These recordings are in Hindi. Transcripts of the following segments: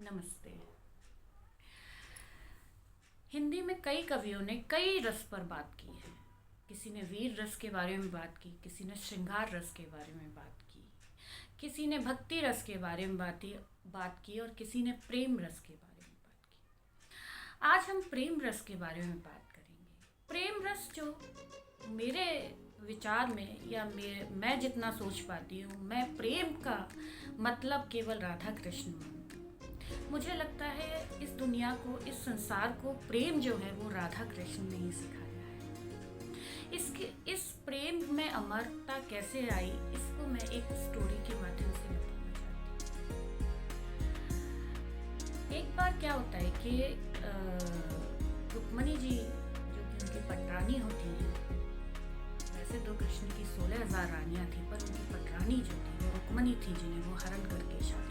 नमस्ते। हिंदी में कई कवियों ने कई रस पर बात की है। किसी ने वीर रस के बारे में बात की, किसी ने श्रृंगार रस के बारे में बात की, किसी ने भक्ति रस के बारे में बात की और किसी ने प्रेम रस के बारे में बात की। आज हम प्रेम रस के बारे में बात करेंगे। प्रेम रस जो मेरे विचार में या मैं जितना सोच पाती हूँ, मैं प्रेम का मतलब केवल राधा कृष्ण मानती हूँ। मुझे लगता है इस दुनिया को, इस संसार को प्रेम जो है वो राधा कृष्ण ने ही सिखाया है। इस प्रेम में अमरता कैसे आई, इसको मैं एक स्टोरी के माध्यम से बताना चाहती हूँ। एक बार क्या होता है कि रुक्मणी जी जो कि उनकी पटरानी होती हैं, वैसे तो कृष्ण की 16,000 रानियां थी, पर उनकी पटरानी जो थी वो रुक्मणी थी, जिन्हें वो हरण करके शादी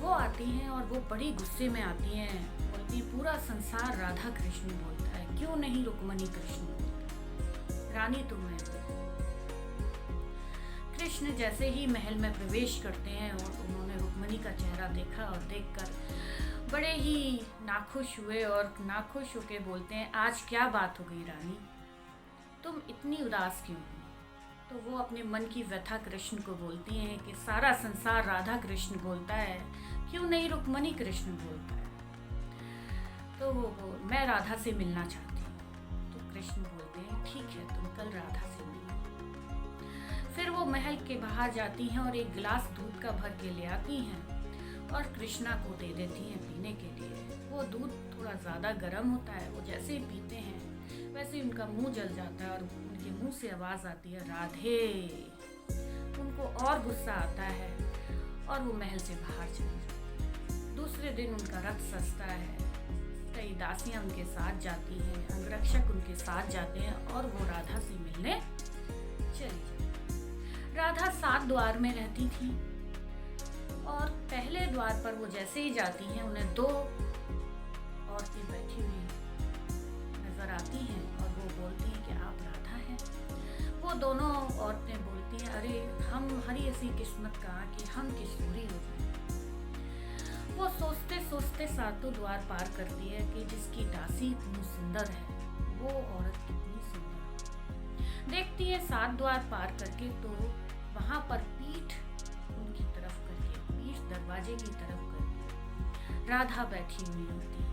वो आती हैं और वो बड़ी गुस्से में आती हैं। बोलती हैं पूरा संसार राधा कृष्ण बोलता है, क्यों नहीं रुक्मणी कृष्ण बोलता, रानी तुम है। कृष्ण जैसे ही महल में प्रवेश करते हैं और उन्होंने रुक्मणी का चेहरा देखा और देखकर बड़े ही नाखुश हुए और नाखुश होके बोलते हैं, आज क्या बात हो गई रानी, तुम इतनी उदास क्यों हो? तो वो अपने मन की व्यथा कृष्ण को बोलती हैं कि सारा संसार राधा कृष्ण बोलता है, क्यों नहीं रुक्मणी कृष्ण बोलता है। तो वो मैं राधा से मिलना चाहती हूँ। तो कृष्ण बोलते हैं ठीक है, तुम कल राधा से मिलो। फिर वो महल के बाहर जाती हैं और एक गिलास दूध का भर के ले आती हैं और कृष्णा को दे देती हैं पीने के लिए। वो दूध थोड़ा ज़्यादा गर्म होता है, वो जैसे ही पीते हैं वैसे ही उनका मुंह जल जाता है और उनके मुंह से आवाज़ आती है राधे। उनको और गुस्सा आता है और वो महल से बाहर चली जाती है। दूसरे दिन उनका रथ सजता है, कई दासियां उनके साथ जाती हैं, अंगरक्षक उनके साथ जाते हैं और वो राधा से मिलने चली जाती है। राधा 7 द्वार में रहती थी और पहले द्वार पर वो जैसे ही जाती हैं उन्हें 2 औरतें बैठी हुई नजर आती हैं और वो बोलती हैं कि आप राधा हैं। वो दोनों औरतें बोलती हैं, अरे हमारी ऐसी किस्मत कहाँ कि हम किशोरी हो जाएं। वो सोचते सोचते 7 द्वार पार करती है कि जिसकी दासी इतनी सुंदर है वो औरत कितनी सुंदर है। देखती है 7 द्वार पार करके तो वहाँ पर पीठ उनकी तरफ करके, पीठ दरवाजे की तरफ करके राधा बैठी हुई होती है।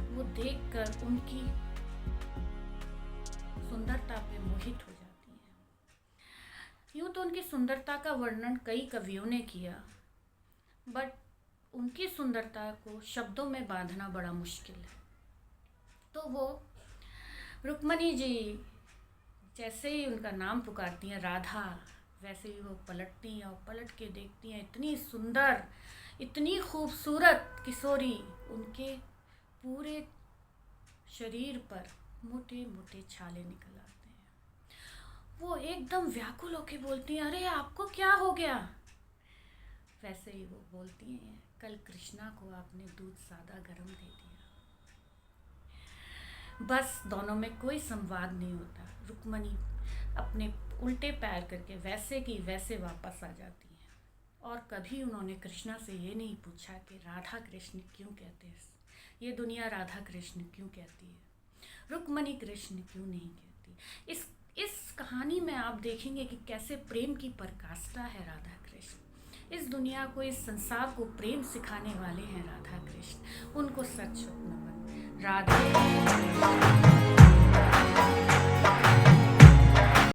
वो देखकर उनकी सुंदरता पे मोहित हो जाती हैं। यूं तो उनकी सुंदरता का वर्णन कई कवियों ने किया, बट उनकी सुंदरता को शब्दों में बांधना बड़ा मुश्किल है। तो वो रुक्मणी जी जैसे ही उनका नाम पुकारती हैं राधा, वैसे ही वो पलटती हैं और पलट के देखती हैं इतनी सुंदर, इतनी खूबसूरत किशोरी, उनके पूरे शरीर पर मोटे मोटे छाले निकल आते हैं। वो एकदम व्याकुल होके बोलती हैं, अरे आपको क्या हो गया? वैसे ही वो बोलती हैं, कल कृष्णा को आपने दूध ज़्यादा गर्म दे दिया। बस दोनों में कोई संवाद नहीं होता। रुक्मणी अपने उल्टे पैर करके वैसे की वैसे वापस आ जाती हैं और कभी उन्होंने कृष्णा से ये नहीं पूछा कि राधा कृष्ण क्यों कहते हैं, ये दुनिया राधा कृष्ण क्यों कहती है, रुक्मणी कृष्ण क्यों नहीं कहती। इस कहानी में आप देखेंगे कि कैसे प्रेम की पराकाष्ठा है राधा कृष्ण। इस दुनिया को, इस संसार को प्रेम सिखाने वाले हैं राधा कृष्ण। उनको सच नमन। राधे।